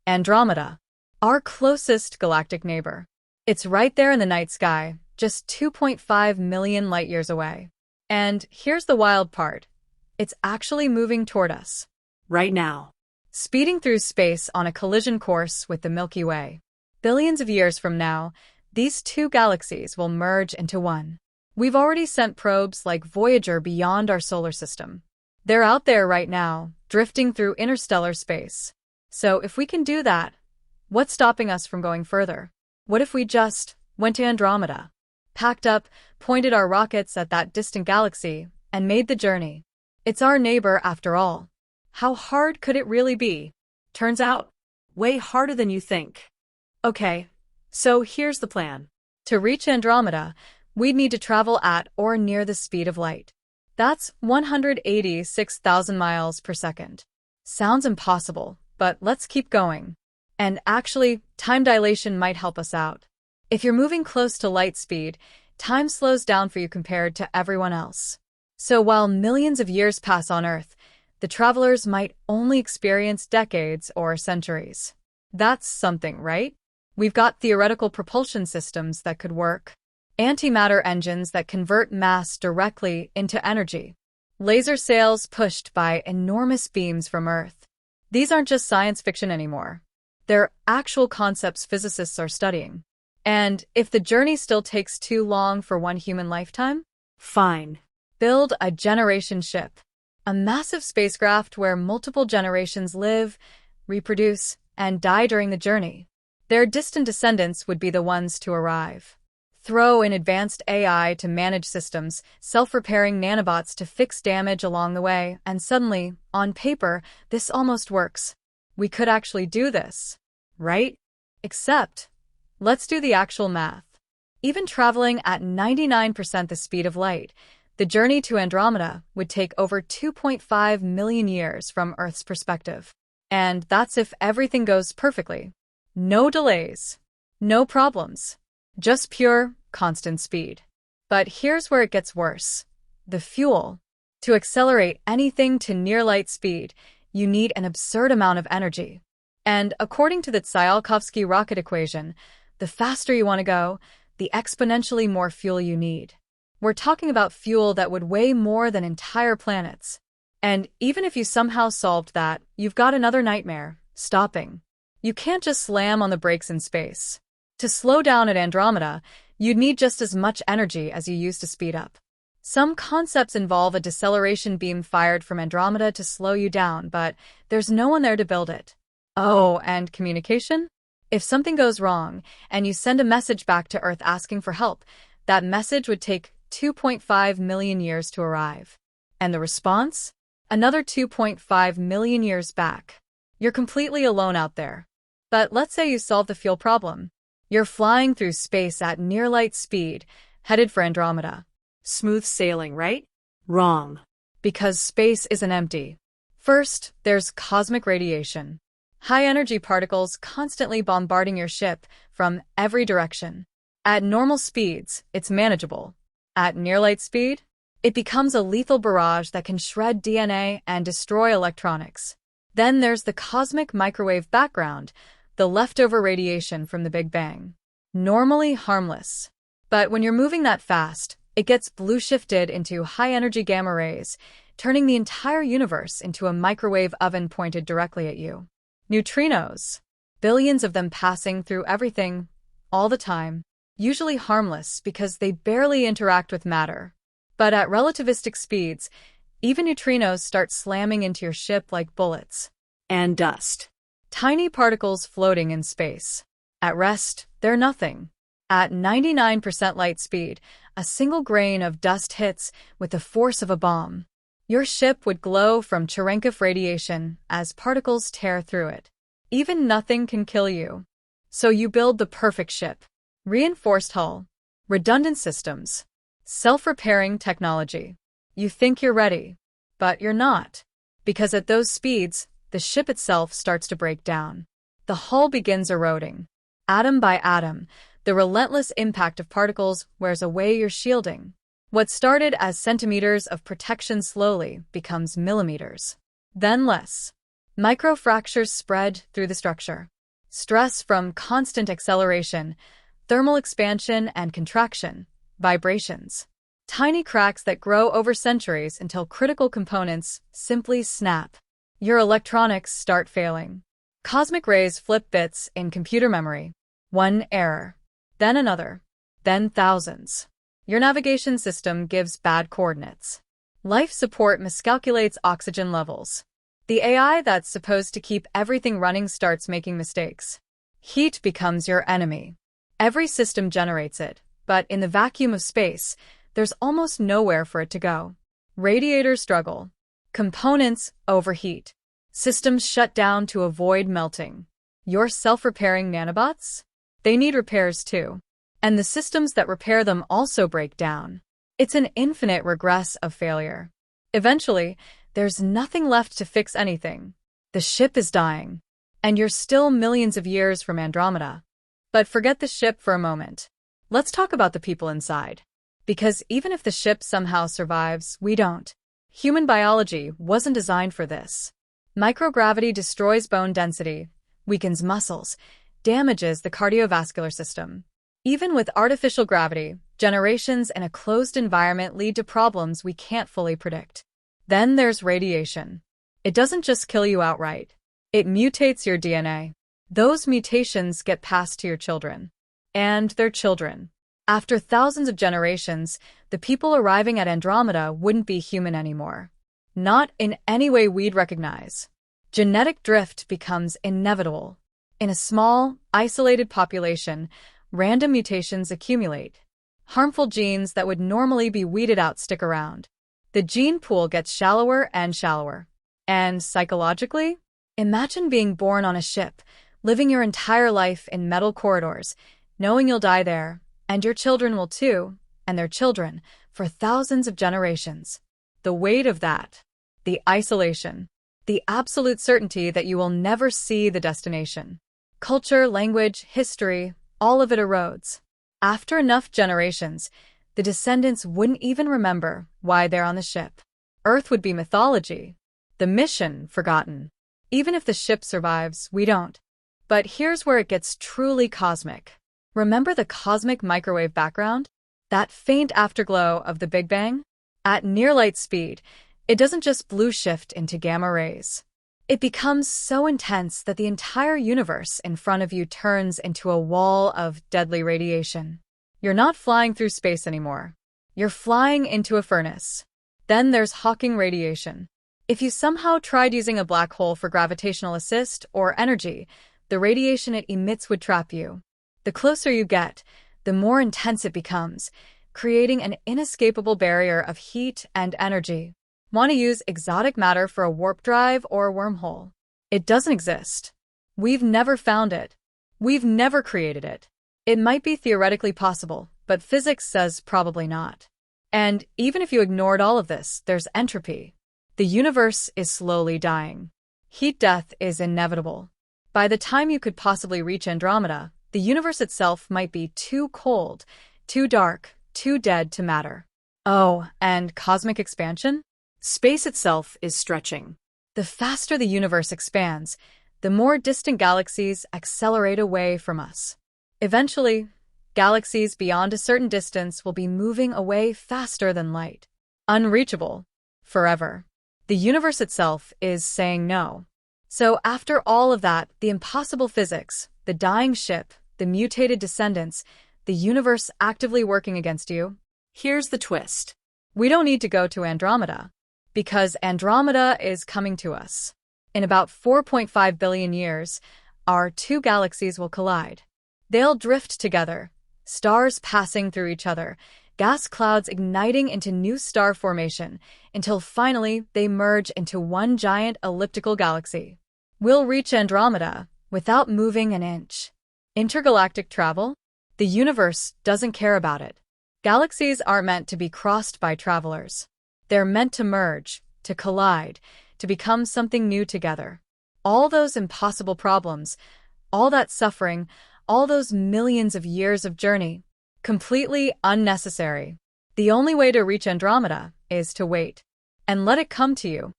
Andromeda, our closest galactic neighbor. It's right there in the night sky, just 2.5 million light-years away. And here's the wild part. It's actually moving toward us. Right now. Speeding through space on a collision course with the Milky Way. Billions of years from now, these two galaxies will merge into one. We've already sent probes like Voyager beyond our solar system. They're out there right now, drifting through interstellar space. So if we can do that, what's stopping us from going further? What if we just went to Andromeda, packed up, pointed our rockets at that distant galaxy, and made the journey? It's our neighbor after all. How hard could it really be? Turns out, way harder than you think. Okay, so here's the plan. To reach Andromeda, we'd need to travel at or near the speed of light. That's 186,000 miles per second. Sounds impossible, but let's keep going. And actually, time dilation might help us out. If you're moving close to light speed, time slows down for you compared to everyone else. So while millions of years pass on Earth, the travelers might only experience decades or centuries. That's something, right? We've got theoretical propulsion systems that could work. Antimatter engines that convert mass directly into energy. Laser sails pushed by enormous beams from Earth. These aren't just science fiction anymore. They're actual concepts physicists are studying. And if the journey still takes too long for one human lifetime? Fine. Build a generation ship. A massive spacecraft where multiple generations live, reproduce, and die during the journey. Their distant descendants would be the ones to arrive. Throw in advanced AI to manage systems, self-repairing nanobots to fix damage along the way, and suddenly, on paper, this almost works. We could actually do this, right? Except, let's do the actual math. Even traveling at 99% the speed of light, the journey to Andromeda would take over 2.5 million years from Earth's perspective. And that's if everything goes perfectly. No delays. No problems. Just pure, constant speed. But here's where it gets worse. The fuel. To accelerate anything to near light speed, you need an absurd amount of energy. And according to the Tsiolkovsky rocket equation, the faster you want to go, the exponentially more fuel you need. We're talking about fuel that would weigh more than entire planets. And even if you somehow solved that, you've got another nightmare: stopping. You can't just slam on the brakes in space. To slow down at Andromeda, you'd need just as much energy as you use to speed up. Some concepts involve a deceleration beam fired from Andromeda to slow you down, but there's no one there to build it. Oh, and communication? If something goes wrong, and you send a message back to Earth asking for help, that message would take 2.5 million years to arrive. And the response? Another 2.5 million years back. You're completely alone out there. But let's say you solve the fuel problem. You're flying through space at near-light speed, headed for Andromeda. Smooth sailing, right? Wrong. Because space isn't empty. First, there's cosmic radiation. High-energy particles constantly bombarding your ship from every direction. At normal speeds, it's manageable. At near-light speed, it becomes a lethal barrage that can shred DNA and destroy electronics. Then there's the cosmic microwave background, the leftover radiation from the Big Bang. Normally harmless. But when you're moving that fast, it gets blue-shifted into high-energy gamma rays, turning the entire universe into a microwave oven pointed directly at you. Neutrinos. Billions of them passing through everything, all the time. Usually harmless because they barely interact with matter. But at relativistic speeds, even neutrinos start slamming into your ship like bullets. And dust. Tiny particles floating in space. At rest, they're nothing. At 99% light speed, a single grain of dust hits with the force of a bomb. Your ship would glow from Cherenkov radiation as particles tear through it. Even nothing can kill you. So you build the perfect ship. Reinforced hull. Redundant systems. Self-repairing technology. You think you're ready, but you're not. Because at those speeds, the ship itself starts to break down. The hull begins eroding. Atom by atom, the relentless impact of particles wears away your shielding. What started as centimeters of protection slowly becomes millimeters. Then less. Microfractures spread through the structure. Stress from constant acceleration, thermal expansion and contraction, vibrations. Tiny cracks that grow over centuries until critical components simply snap. Your electronics start failing. Cosmic rays flip bits in computer memory. One error, then another, then thousands. Your navigation system gives bad coordinates. Life support miscalculates oxygen levels. The AI that's supposed to keep everything running starts making mistakes. Heat becomes your enemy. Every system generates it, but in the vacuum of space, there's almost nowhere for it to go. Radiators struggle. Components overheat. Systems shut down to avoid melting. Your self-repairing nanobots? They need repairs too. And the systems that repair them also break down. It's an infinite regress of failure. Eventually, there's nothing left to fix anything. The ship is dying. And you're still millions of years from Andromeda. But forget the ship for a moment. Let's talk about the people inside. Because even if the ship somehow survives, we don't. Human biology wasn't designed for this. Microgravity destroys bone density, weakens muscles, damages the cardiovascular system. Even with artificial gravity, generations in a closed environment lead to problems we can't fully predict. Then there's radiation. It doesn't just kill you outright. It mutates your DNA. Those mutations get passed to your children. And their children. After thousands of generations, the people arriving at Andromeda wouldn't be human anymore. Not in any way we'd recognize. Genetic drift becomes inevitable. In a small, isolated population, random mutations accumulate. Harmful genes that would normally be weeded out stick around. The gene pool gets shallower and shallower. And psychologically, imagine being born on a ship, living your entire life in metal corridors, knowing you'll die there, and your children will too, and their children, for thousands of generations. The weight of that, the isolation, the absolute certainty that you will never see the destination. Culture, language, history, all of it erodes. After enough generations, the descendants wouldn't even remember why they're on the ship. Earth would be mythology, the mission forgotten. Even if the ship survives, we don't. But here's where it gets truly cosmic. Remember the cosmic microwave background? That faint afterglow of the Big Bang? At near light speed, it doesn't just blue shift into gamma rays. It becomes so intense that the entire universe in front of you turns into a wall of deadly radiation. You're not flying through space anymore. You're flying into a furnace. Then there's Hawking radiation. If you somehow tried using a black hole for gravitational assist or energy, the radiation it emits would trap you. The closer you get, the more intense it becomes, creating an inescapable barrier of heat and energy. Want to use exotic matter for a warp drive or a wormhole? It doesn't exist. We've never found it. We've never created it. It might be theoretically possible, but physics says probably not. And even if you ignored all of this, there's entropy. The universe is slowly dying. Heat death is inevitable. By the time you could possibly reach Andromeda, the universe itself might be too cold, too dark, too dead to matter. Oh, and cosmic expansion? Space itself is stretching. The faster the universe expands, the more distant galaxies accelerate away from us. Eventually, galaxies beyond a certain distance will be moving away faster than light. Unreachable. Forever. The universe itself is saying no. So after all of that, the impossible physics, the dying ship, the mutated descendants, the universe actively working against you. Here's the twist. We don't need to go to Andromeda. Because Andromeda is coming to us. In about 4.5 billion years, our two galaxies will collide. They'll drift together, stars passing through each other, gas clouds igniting into new star formation, until finally they merge into one giant elliptical galaxy. We'll reach Andromeda without moving an inch. Intergalactic travel? The universe doesn't care about it. Galaxies aren't meant to be crossed by travelers. They're meant to merge, to collide, to become something new together. All those impossible problems, all that suffering, all those millions of years of journey, completely unnecessary. The only way to reach Andromeda is to wait and let it come to you.